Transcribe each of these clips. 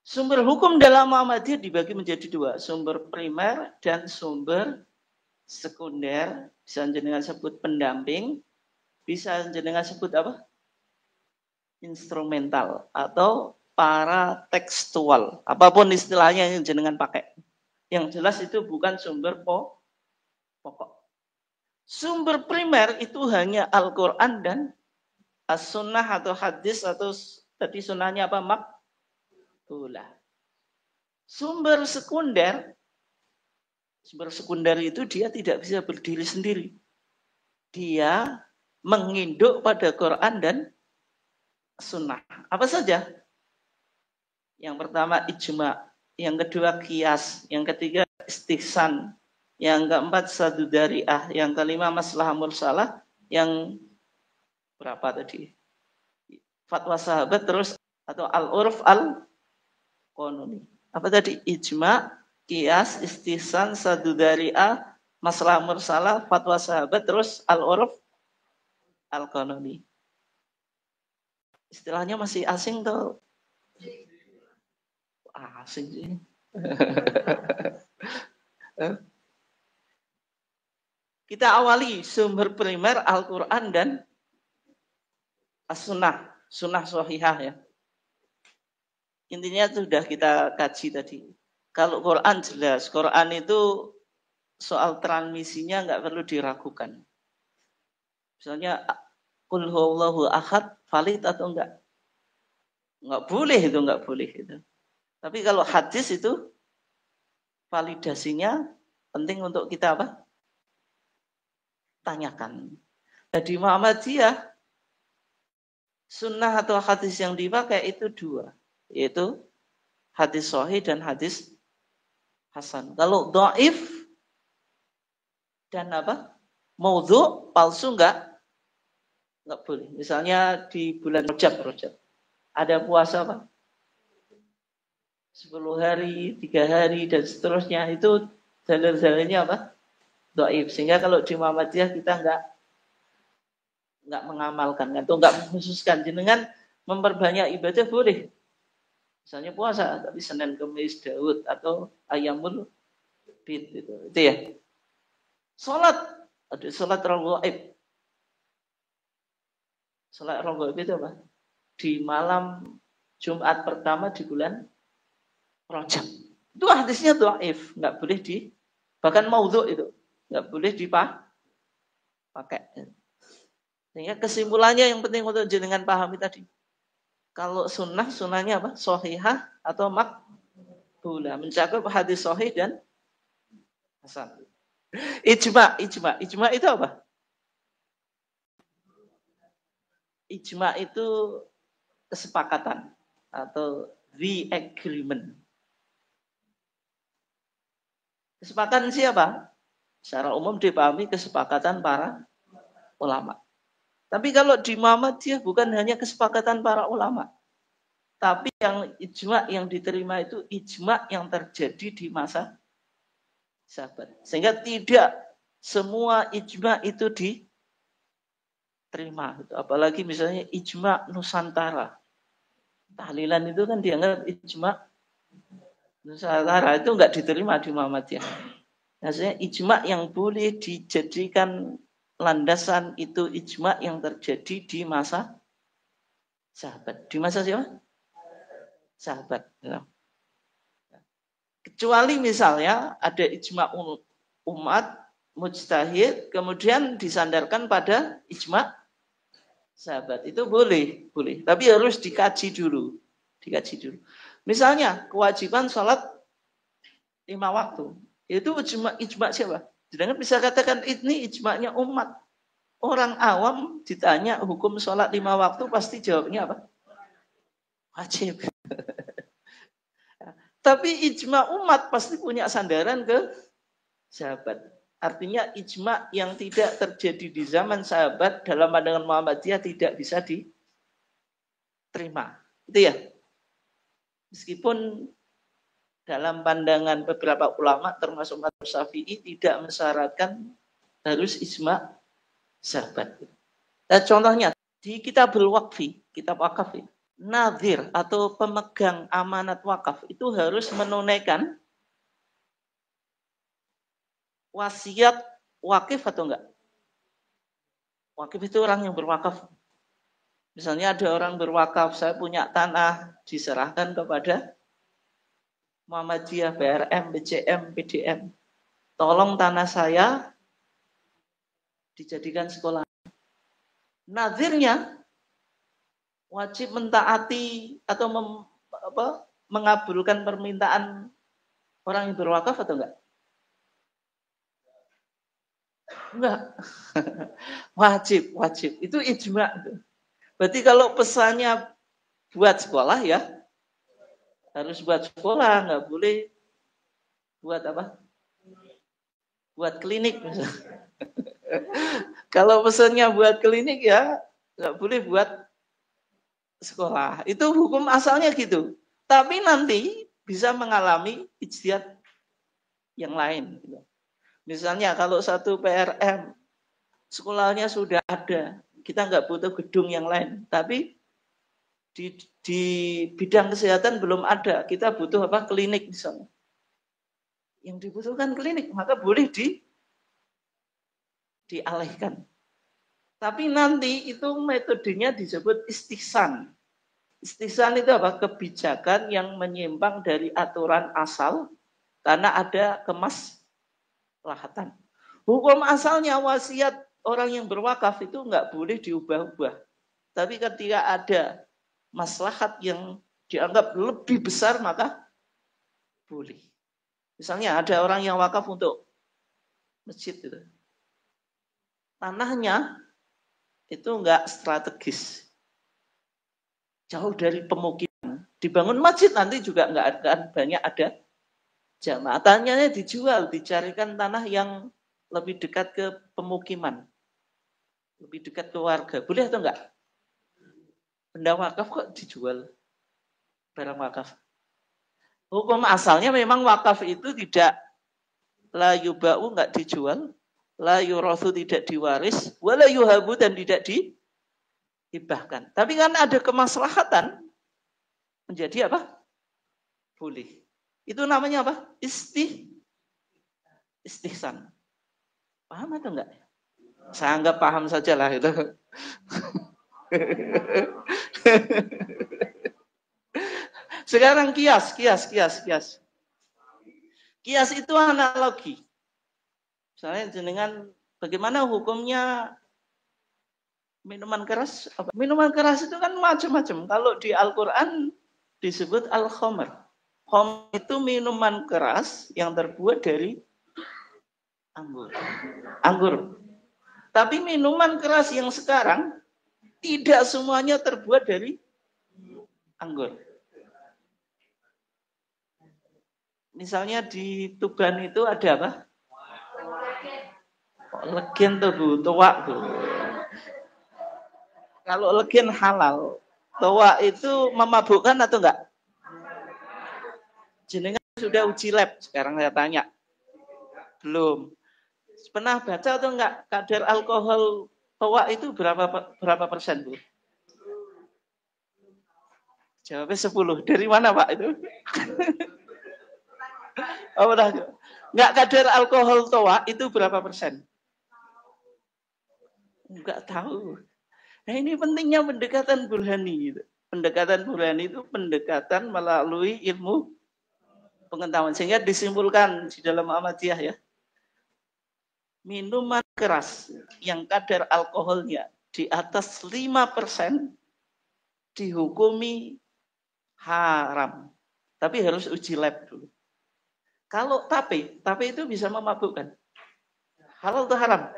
Sumber hukum dalam Muhammadiyah dibagi menjadi dua, sumber primer dan sumber sekunder. Bisa jenengan sebut pendamping, bisa jenengan sebut apa? Instrumental atau para tekstual. Apapun istilahnya yang jenengan pakai. Yang jelas itu bukan sumber pokok. Sumber primer itu hanya Al-Quran dan As-Sunnah atau hadis atau tadi sunnahnya apa? Makbulah. Sumber sekunder itu dia tidak bisa berdiri sendiri. Dia menginduk pada Quran dan Sunnah. Apa saja? Yang pertama ijma, yang kedua qiyas, yang ketiga istihsan, yang keempat sadudari'ah, yang kelima maslahah mursalah, yang berapa tadi? Fatwa sahabat, terus atau al-urf al-qanuni. Apa tadi? Ijma, qiyas, istihsan, sadudari'ah, maslahah mursalah, fatwa sahabat, terus al-urf al-qanuni. Istilahnya masih asing tuh. Asing sih. Kita awali sumber primer Al-Quran dan As-Sunnah, Sunnah Sahihah ya. Intinya sudah kita kaji tadi. Kalau Quran jelas, Quran itu soal transmisinya nggak perlu diragukan. Misalnya, Qul huwallahu ahad, valid atau enggak? Nggak boleh itu, nggak boleh itu. Tapi kalau hadis itu validasinya penting untuk kita apa? Tanyakan. Jadi Muhammadiyah sunnah atau hadis yang dipakai itu dua, yaitu hadis sahih dan hadis hasan. Kalau dhaif dan apa? Maudhu, palsu enggak boleh. Misalnya di bulan Rajab ada puasa apa? 10 hari, 3 hari, dan seterusnya. Itu dalil-dalilnya apa? Dhaif. Sehingga kalau di Muhammadiyah kita enggak mengamalkan atau enggak mengkhususkan. Jenengan memperbanyak ibadah boleh. Misalnya puasa, tapi Senin, Kamis, Daud, atau Ayamul Bid. Itu ya. Salat, ada salat raghaib. Salat raghaib itu apa? Di malam Jumat pertama di bulan Rajab. Itu hadisnya dhaif, enggak boleh bahkan maudhu itu enggak boleh dipakai. Sehingga kesimpulannya yang penting untuk jenengan pahami tadi. Kalau sunnahnya apa? Sahihah atau makbulah, mencakup hadis sahih dan hasan. Ijma itu apa? Ijma itu kesepakatan atau the agreement. Kesepakatan siapa? Secara umum dipahami kesepakatan para ulama. Tapi kalau di Muhammadiyah bukan hanya kesepakatan para ulama. Tapi yang ijma yang diterima itu ijma yang terjadi di masa sahabat. Sehingga tidak semua ijma itu diterima. Apalagi misalnya ijma Nusantara. Tahlilan itu kan dianggap ijma Nusantara, itu enggak diterima di Muhammadiyah. Maksudnya ijma yang boleh dijadikan landasan itu ijma yang terjadi di masa sahabat. Di masa siapa? Sahabat. Kecuali misalnya ada ijma umat mujtahid kemudian disandarkan pada ijma sahabat. Itu boleh. Tapi harus dikaji dulu. Misalnya kewajiban sholat 5 waktu. Itu ijma siapa? Jangan bisa katakan ini ijma'nya umat. Orang awam ditanya hukum sholat 5 waktu pasti jawabnya apa? Wajib. Tapi ijma umat pasti punya sandaran ke sahabat. Artinya ijma yang tidak terjadi di zaman sahabat dalam pandangan Muhammadiyah tidak bisa diterima. Itu ya. Meskipun dalam pandangan beberapa ulama termasuk mazhab Syafi'i tidak mensyaratkan harus ijma sahabat. Contohnya di kitab wakaf Nadhir atau pemegang amanat wakaf itu harus menunaikan wasiat wakif atau enggak? Wakif itu orang yang berwakaf. Misalnya ada orang berwakaf, saya punya tanah, diserahkan kepada Muhammadiyah, BRM, BCM, PDM. Tolong tanah saya dijadikan sekolah. Nazirnya wajib mentaati atau mengabulkan permintaan orang yang berwakaf atau enggak? Enggak. Wajib. Itu ijma. Berarti kalau pesannya buat sekolah ya, harus buat sekolah, enggak boleh buat apa? Buat klinik. Kalau pesannya buat klinik ya, enggak boleh buat sekolah. Itu hukum asalnya gitu. Tapi nanti bisa mengalami ijtihad yang lain. Misalnya kalau satu PRM, sekolahnya sudah ada, kita nggak butuh gedung yang lain. Tapi di bidang kesehatan belum ada, kita butuh apa? Klinik misalnya. Yang dibutuhkan klinik, maka boleh dialihkan. Tapi nanti itu metodenya disebut istihsan. Istihsan itu apa? Kebijakan yang menyimpang dari aturan asal karena ada kemaslahatan. Hukum asalnya wasiat orang yang berwakaf itu nggak boleh diubah-ubah. Tapi ketika ada maslahat yang dianggap lebih besar maka boleh. Misalnya ada orang yang wakaf untuk masjid itu. Tanahnya itu nggak strategis. Jauh dari pemukiman. Dibangun masjid nanti juga nggak akan banyak ada jamaah. Tanahnya dijual, dicarikan tanah yang lebih dekat ke pemukiman. Lebih dekat ke warga. Boleh atau enggak? Benda wakaf kok dijual? Barang wakaf. Hukum asalnya memang wakaf itu tidak la yuba'u, enggak dijual. La yurathu, tidak diwaris. Wala yuhabu, dan tidak dihibahkan. Tapi kan ada kemaslahatan. Menjadi apa? Boleh. Itu namanya apa? Istihsan. Paham atau enggak? Saya anggap paham saja lah itu. Sekarang kias. Kias itu analogi. Misalnya dengan bagaimana hukumnya minuman keras. Minuman keras itu kan macam-macam. Kalau di Al-Quran disebut al-khamr. Khamr itu minuman keras yang terbuat dari anggur. Tapi minuman keras yang sekarang tidak semuanya terbuat dari anggur. Misalnya di Tuban itu ada apa? Legen tuh Bu, toa tuh. Kalau legen halal, toa itu memabukkan atau enggak? Jenengan sudah uji lab, sekarang saya tanya. Belum. Pernah baca atau enggak kadar alkohol toa itu berapa persen, Bu? Jawabnya 10. Dari mana, Pak, itu? Oh, enggak, kadar alkohol toa itu berapa persen? Enggak tahu. Nah, ini pentingnya pendekatan burhani. Pendekatan burhani itu pendekatan melalui ilmu pengetahuan. Sehingga disimpulkan di dalam Ahmadiyah ya. Minuman keras yang kadar alkoholnya di atas 5% dihukumi haram. Tapi harus uji lab dulu. Kalau tape itu bisa memabukkan. Halal atau haram?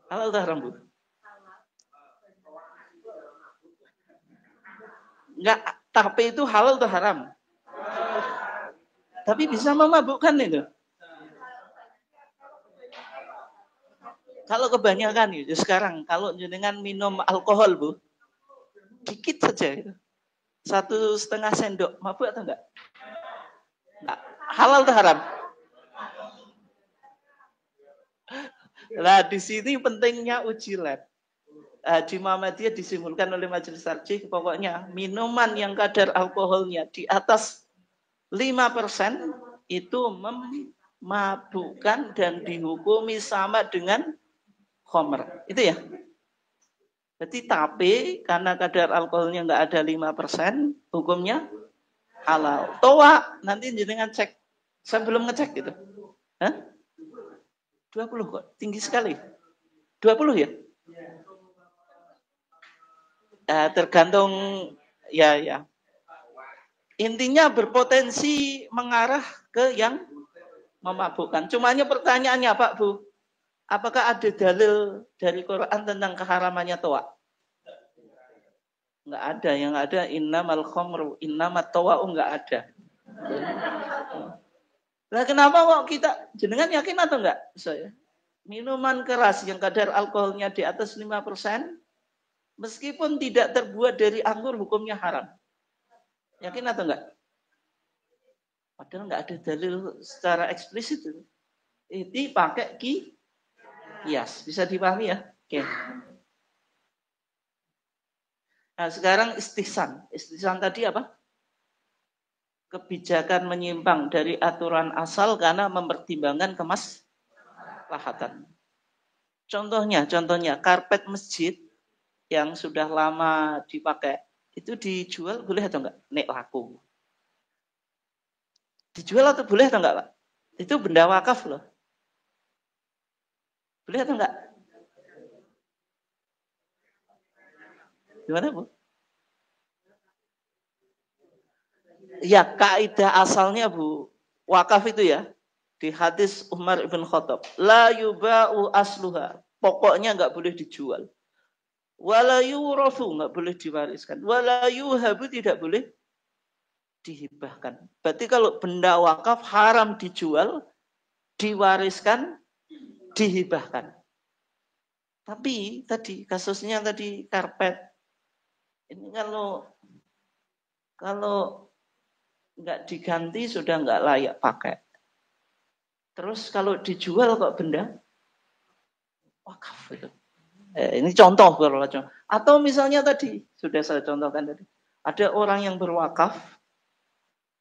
Halal atau haram, Bu? Enggak, tape itu halal atau haram? Tapi bisa memabukkan itu. Kalau kebanyakan itu sekarang, kalau dengan minum alkohol, Bu, dikit saja itu. 1,5 sendok, mabuk atau enggak? Nah, halal atau haram? Lah di sini pentingnya uji lab. di Muhammadiyah disimulkan oleh Majelis Tarjih, pokoknya minuman yang kadar alkoholnya di atas 5% itu memabukkan dan dihukumi sama dengan khamr. Itu ya. Jadi tapi karena kadar alkoholnya nggak ada 5%, hukumnya halal. Toa nanti jenengan cek. Saya belum ngecek gitu. Hah? 20 kok, tinggi sekali. 20 ya? Tergantung ya. Intinya berpotensi mengarah ke yang memabukkan. Cumanya pertanyaannya Pak Bu, apakah ada dalil dari Quran tentang keharamannya toa? Enggak ada, yang ada innamal khamru innamat tawa'u, enggak ada. Nah, kenapa kok kita jenengan yakin atau enggak? Saya minuman keras yang kadar alkoholnya di atas 5%, meskipun tidak terbuat dari anggur, hukumnya haram. Yakin atau enggak? Padahal enggak ada dalil secara eksplisit. Ini pakai kias. Bisa dipahami ya? Oke. Nah, sekarang istihsan. Istihsan tadi apa? Kebijakan menyimpang dari aturan asal karena mempertimbangkan kemaslahatan. Contohnya karpet masjid yang sudah lama dipakai itu dijual boleh atau enggak? Nek laku. Dijual atau boleh atau enggak, Pak? Itu benda wakaf loh. Boleh atau enggak? Gimana, Bu? Ya, kaidah asalnya, Bu, wakaf itu ya, di hadis Umar ibn Khattab, la yuba'u asluha, pokoknya enggak boleh dijual. Wala yurafu, enggak boleh diwariskan. Wala yuhabu, tidak boleh dihibahkan. Berarti kalau benda wakaf haram dijual, diwariskan, dihibahkan. Tapi tadi kasusnya tadi karpet. Ini kalau nggak diganti sudah nggak layak pakai. Terus kalau dijual kok benda wakaf itu. Ini contoh kalau atau misalnya tadi sudah saya contohkan tadi. Ada orang yang berwakaf,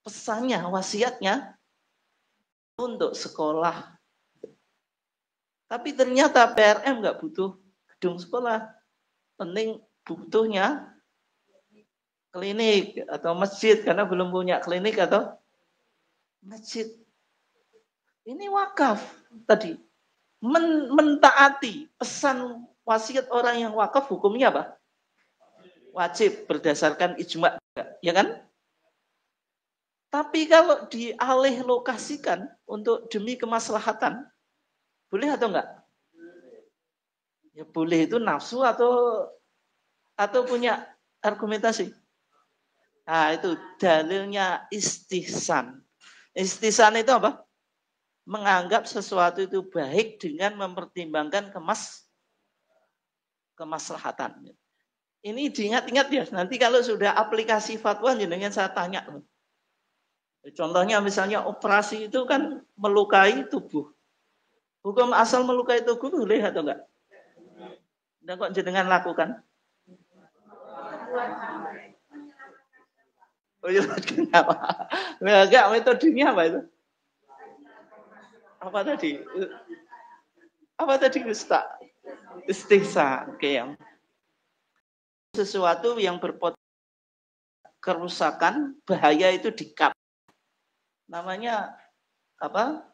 pesannya, wasiatnya untuk sekolah. Tapi ternyata PRM nggak butuh gedung sekolah. Penting butuhnya klinik atau masjid karena belum punya klinik atau masjid. Ini wakaf tadi. Mentaati pesan wasiat orang yang wakaf, hukumnya apa? Wajib berdasarkan ijma, ya kan? Tapi kalau dialih lokasikan untuk demi kemaslahatan, boleh atau enggak? Ya boleh, itu nafsu atau punya argumentasi. Nah, itu dalilnya istihsan. Istihsan itu apa? Menganggap sesuatu itu baik dengan mempertimbangkan kemaslahatan. Ini diingat-ingat ya, nanti kalau sudah aplikasi fatwa jenengan saya tanya. Contohnya misalnya operasi itu kan melukai tubuh. Hukum asal melukai tubuh boleh atau enggak? Dan kok jenengan lakukan? Oh iya, kenapa? Enggak, metodenya apa itu? Apa tadi? Apa tadi Ustaz? Istihsan. Oke ya. Sesuatu yang berpotensi kerusakan, bahaya itu di-cut. Namanya apa?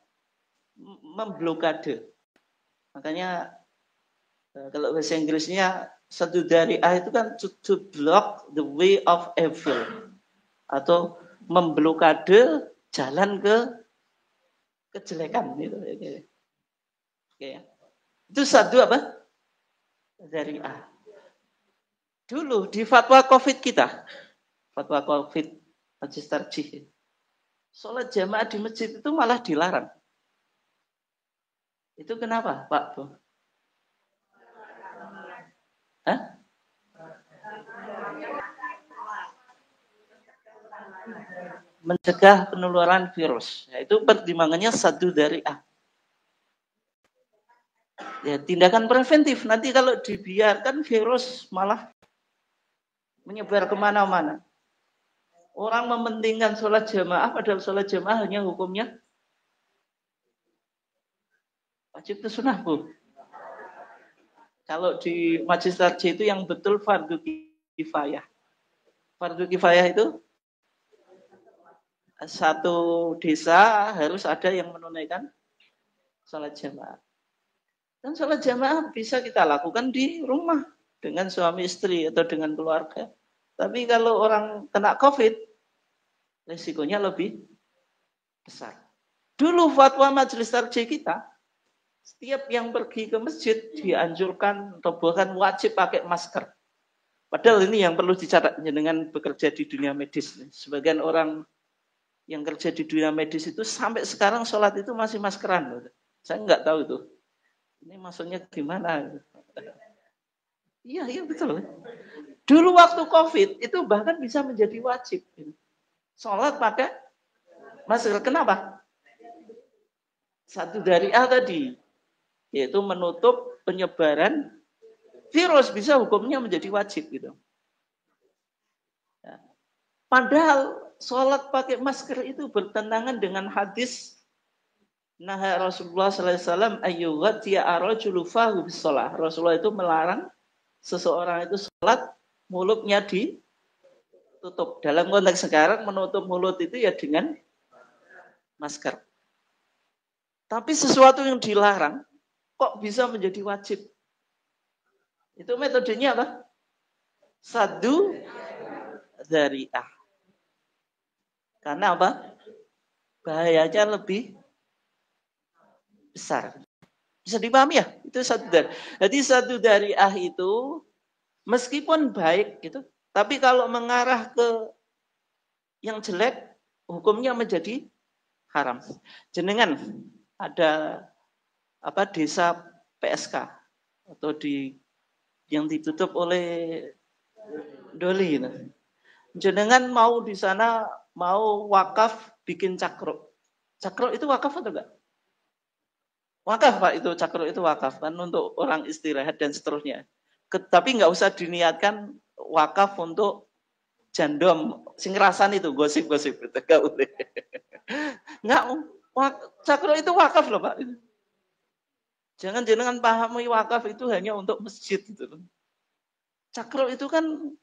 Memblokade. Makanya kalau bahasa Inggrisnya satu dari A itu kan to block the way of evil atau memblokade jalan ke kejelekan gitu. Oke ya. Itu satu apa? Dari A. Dulu di fatwa Covid kita, fatwa Covid Majelis Tarjih, sholat jamaah di masjid itu malah dilarang. Itu kenapa, Pak Bu? Hah? Mencegah penularan virus. Itu pertimbangannya satu dari A. Ya, tindakan preventif. Nanti kalau dibiarkan virus malah menyebar kemana-mana. Orang mementingkan sholat jamaah, padahal sholat jamaah hanya hukumnya wajib itu sunnah, Bu. Kalau di Majelis Tarjih itu yang betul fardu kifayah. Fardu kifayah itu satu desa harus ada yang menunaikan sholat jamaah. Dan sholat jamaah bisa kita lakukan di rumah dengan suami istri atau dengan keluarga. Tapi kalau orang kena COVID, risikonya lebih besar. Dulu fatwa Majelis Tarjih kita, setiap yang pergi ke masjid dianjurkan atau bahkan wajib pakai masker. Padahal ini yang perlu dicatat dengan bekerja di dunia medis. Sebagian orang yang kerja di dunia medis itu sampai sekarang sholat itu masih maskeran. Saya nggak tahu itu. Ini maksudnya gimana? Iya betul. Dulu waktu COVID itu bahkan bisa menjadi wajib. Sholat pakai masker. Kenapa? Satu dari A tadi, yaitu menutup penyebaran virus, bisa hukumnya menjadi wajib gitu. Padahal sholat pakai masker itu bertentangan dengan hadis Naha Rasulullah SAW ayyughatiya arajulu fahu bisolah. Rasulullah itu melarang seseorang itu sholat mulutnya ditutup. Dalam konteks sekarang menutup mulut itu ya dengan masker. Tapi sesuatu yang dilarang kok bisa menjadi wajib? Itu metodenya apa? Sadu dzari'ah. Karena apa? Bahayanya lebih besar. Bisa dipahami ya? Itu satu dari. Jadi satu dari itu meskipun baik gitu, tapi kalau mengarah ke yang jelek, hukumnya menjadi haram. Jenengan ada apa desa PSK atau yang ditutup oleh Doli. Jenengan mau di sana mau wakaf bikin cakro. Cakro itu wakaf atau enggak? Wakaf Pak, itu cakro itu wakaf kan untuk orang istirahat dan seterusnya. Tapi nggak usah diniatkan wakaf untuk jandom sing rasan itu gosip-gosip itu enggak boleh. Enggak, cakro itu wakaf loh Pak. Jangan pahami wakaf itu hanya untuk masjid gitu. Cakro itu kan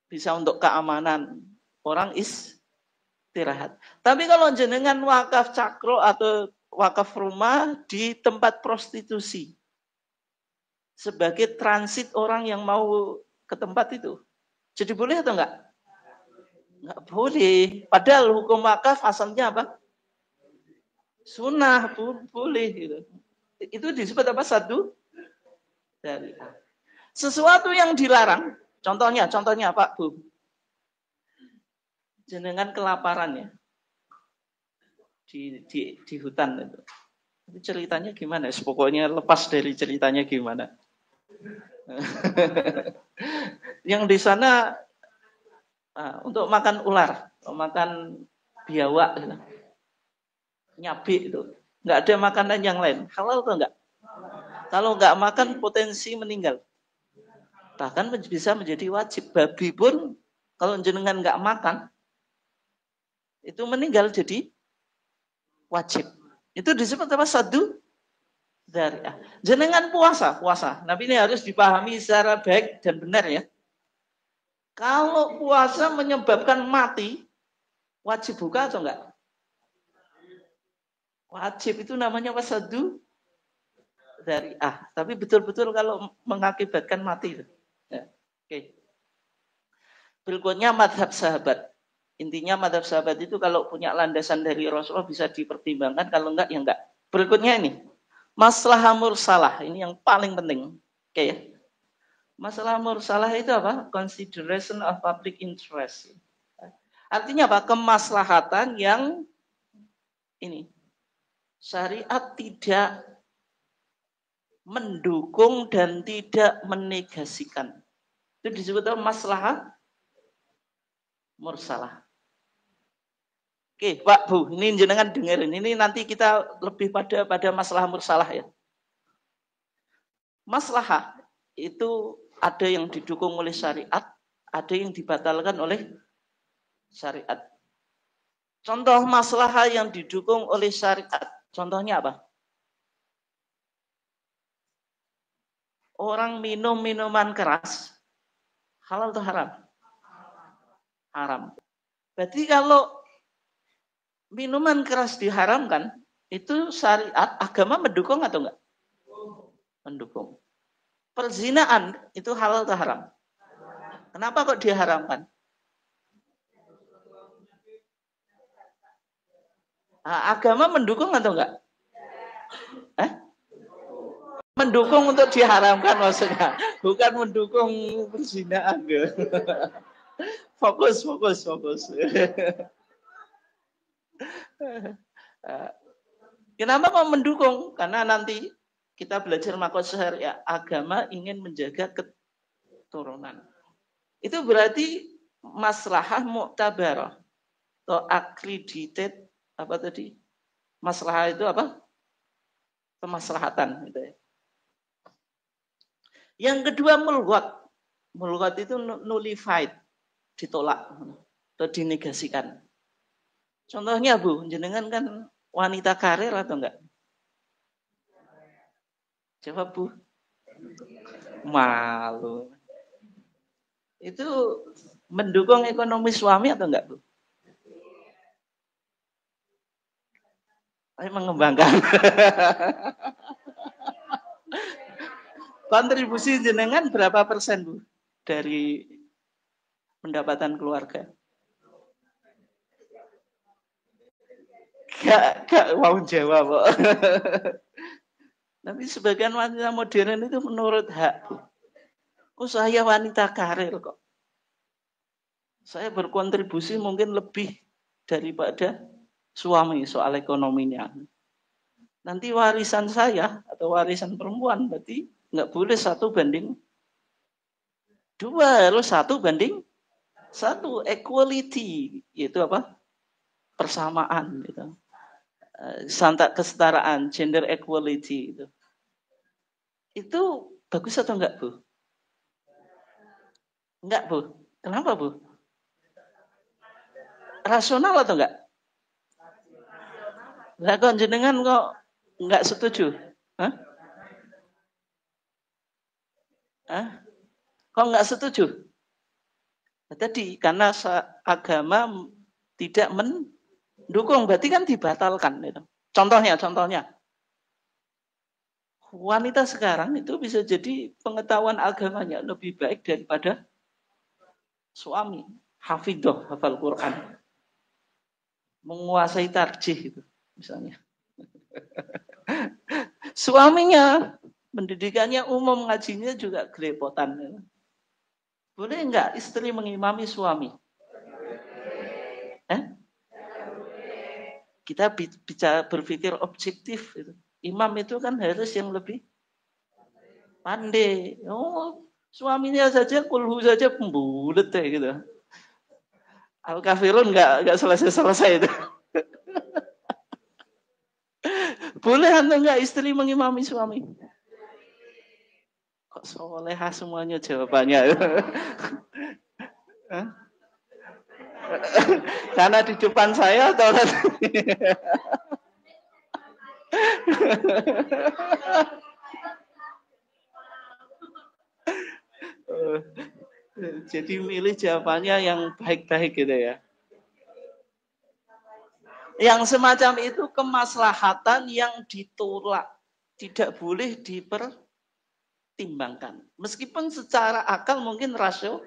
bisa untuk keamanan orang istirahat. Tapi kalau jenengan wakaf cakro atau wakaf rumah di tempat prostitusi sebagai transit orang yang mau ke tempat itu, jadi boleh atau enggak? Enggak boleh. Padahal hukum wakaf asalnya apa? Sunnah, boleh gitu. Itu disebut apa? Satu dari sesuatu yang dilarang. Contohnya Pak Bu, jenengan kelaparan ya di hutan itu. Itu ceritanya gimana? Pokoknya lepas dari ceritanya gimana. Yang di sana untuk makan ular, makan biawak, gitu. Nyabi itu, nggak ada makanan yang lain. Halal atau enggak? Kalau nggak makan potensi meninggal. Bahkan bisa menjadi wajib. Babi pun kalau jenengan nggak makan, itu meninggal jadi wajib. Itu disebut apa? Sadu dzari'ah. Jenengan puasa. Tapi ini harus dipahami secara baik dan benar ya. Kalau puasa menyebabkan mati, wajib buka atau enggak? Wajib, itu namanya apa? Sadu dzari'ah. Tapi betul-betul kalau mengakibatkan mati. Ya. Oke. Berikutnya madhab sahabat. Intinya madhab sahabat itu kalau punya landasan dari Rasulullah bisa dipertimbangkan, kalau enggak ya enggak. Berikutnya ini, maslahah mursalah. Ini yang paling penting. Oke ya. Masalah mursalah itu apa? Consideration of public interest. Artinya apa? Kemaslahatan yang ini syariat tidak mendukung dan tidak menegasikan. Itu disebut apa? Maslahah mursalah. Oke, Pak Bu, ini jenengan dengerin. Ini nanti kita lebih pada masalah mursalah ya. Maslahah itu ada yang didukung oleh syariat, ada yang dibatalkan oleh syariat. Contoh maslahah yang didukung oleh syariat, contohnya apa? Orang minum minuman keras, halal atau haram? Haram. Berarti kalau minuman keras diharamkan, itu syariat, agama mendukung atau enggak? Mendukung. Perzinaan itu halal atau haram? Kenapa kok diharamkan? Nah, agama mendukung atau enggak? Mendukung untuk diharamkan maksudnya, bukan mendukung perzinaan. Fokus. Kenapa kok mendukung? Karena nanti kita belajar makosa syariah, agama ingin menjaga keturunan. Itu berarti maslahah mu'tabarah atau accredited apa tadi? Maslahah itu apa? Kemaslahatan gitu ya. Yang kedua mulghat. Mulghat itu nullified, ditolak atau dinegasikan. Contohnya Bu, jenengan kan wanita karir atau enggak? Jawab Bu. Malu. Itu mendukung ekonomi suami atau enggak Bu? Mengembangkan. Kontribusi jenengan berapa persen Bu dari pendapatan keluarga? Gak mau jawab kok. Tapi sebagian wanita modern itu menurut hak. Oh saya wanita karir kok. Saya berkontribusi mungkin lebih daripada suami soal ekonominya. Nanti warisan saya atau warisan perempuan berarti nggak boleh 1:2, harus 1:1. Equality itu apa? Persamaan gitu. Kesetaraan, gender equality itu. Itu bagus atau enggak Bu? Enggak Bu. Kenapa Bu? Rasional atau enggak? Lah kok jenengan kok enggak setuju? Hah? Kok enggak setuju? Tadi karena agama tidak mendukung, berarti kan dibatalkan. Gitu. Contohnya. Wanita sekarang itu bisa jadi pengetahuan agamanya lebih baik daripada suami. Hafidhoh, hafal Quran. Menguasai tarjih itu misalnya. Suaminya pendidikannya umum, ngajinya juga gelepotan. Boleh enggak istri mengimami suami? Kita bicara berpikir objektif. Imam itu kan harus yang lebih pandai. Oh, suaminya saja kulhu saja pembulet ya gitu. Al-Kafirun enggak selesai itu. Boleh atau enggak istri mengimami suami? Kok solehah semuanya jawabannya? Karena di depan saya atau jadi milih jawabannya yang baik-baik gitu ya. Yang semacam itu kemaslahatan yang ditolak, tidak boleh dipertimbangkan. Meskipun secara akal mungkin rasional.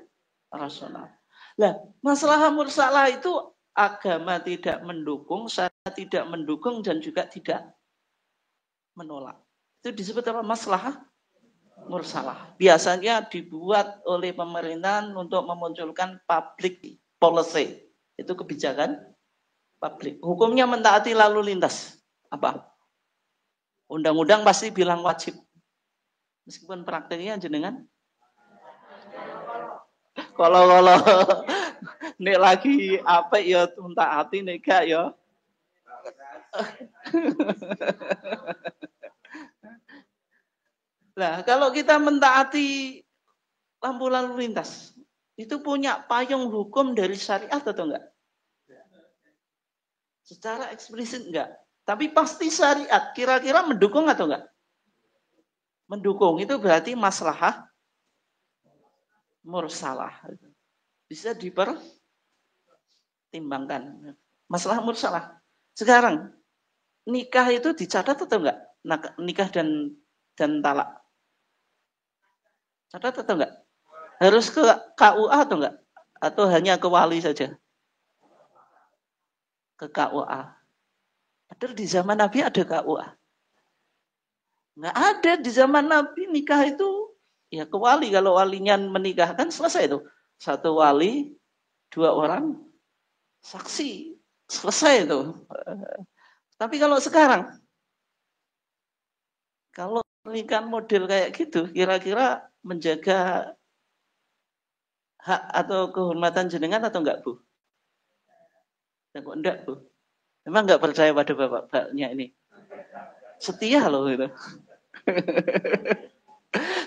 Nah, masalah mursalah itu agama tidak mendukung, syariat tidak mendukung dan juga tidak menolak. Itu disebut apa? Masalah mursalah. Biasanya dibuat oleh pemerintahan untuk memunculkan public policy. Itu kebijakan publik. Hukumnya mentaati lalu lintas. Apa? Undang-undang pasti bilang wajib. Meskipun prakteknya jenengan kalau nek lagi apa ya taati nek gak ya. Nah, kalau kita mentaati lampu lalu lintas, itu punya payung hukum dari syariat atau enggak? Secara eksplisit enggak. Tapi pasti syariat. Kira-kira mendukung atau enggak? Mendukung. Itu berarti maslahah mursalah. Bisa dipertimbangkan. Masalah mursalah. Sekarang, nikah itu dicatat atau enggak? Nikah dan talak. Catat atau enggak? Harus ke KUA atau enggak? Atau hanya ke wali saja? Ke KUA. Padahal di zaman Nabi ada KUA. Enggak ada di zaman Nabi nikah itu ya ke wali. Kalau walinya menikahkan selesai itu. Satu wali, 2 orang, saksi. Selesai itu. Tapi kalau sekarang, kalau pernikahan model kayak gitu, kira-kira menjaga hak atau kehormatan jenengan atau enggak, Bu? Enggak, Bu. Memang enggak percaya pada bapak-bapaknya ini. Setia loh gitu.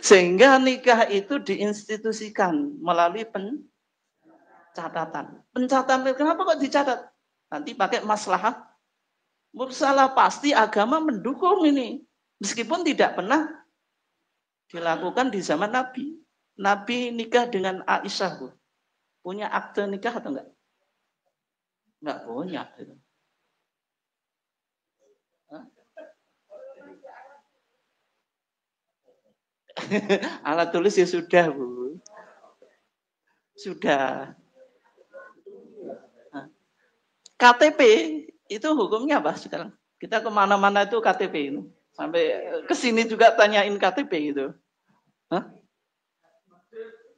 Sehingga nikah itu diinstitusikan melalui pencatatan. Pencatatan kenapa kok dicatat? Nanti pakai maslahah mursalah, pasti agama mendukung ini. Meskipun tidak pernah dilakukan di zaman Nabi. Nabi nikah dengan Aisyah, Bu. Punya akte nikah atau enggak? Enggak punya. Alat tulis ya sudah, Bu. Sudah. KTP itu hukumnya apa sekarang? Kita kemana-mana itu KTP itu. Sampai ke sini juga tanyain KTP gitu. Hah?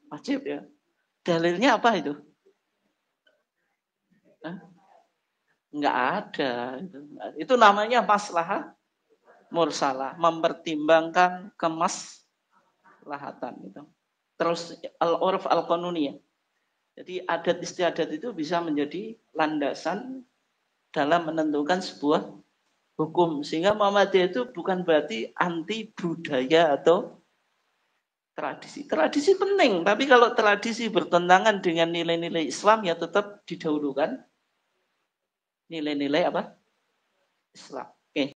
Wajib ya. Dalilnya apa itu? Hah? Enggak ada. Itu namanya maslahah mursalah, mempertimbangkan kemaslahatan itu. Terus al-urf al-qanuniyah. Jadi adat istiadat itu bisa menjadi landasan dalam menentukan sebuah hukum. Sehingga Muhammadiyah itu bukan berarti anti budaya atau tradisi. Tradisi penting, tapi kalau tradisi bertentangan dengan nilai-nilai Islam ya tetap didahulukan nilai-nilai apa? Islam.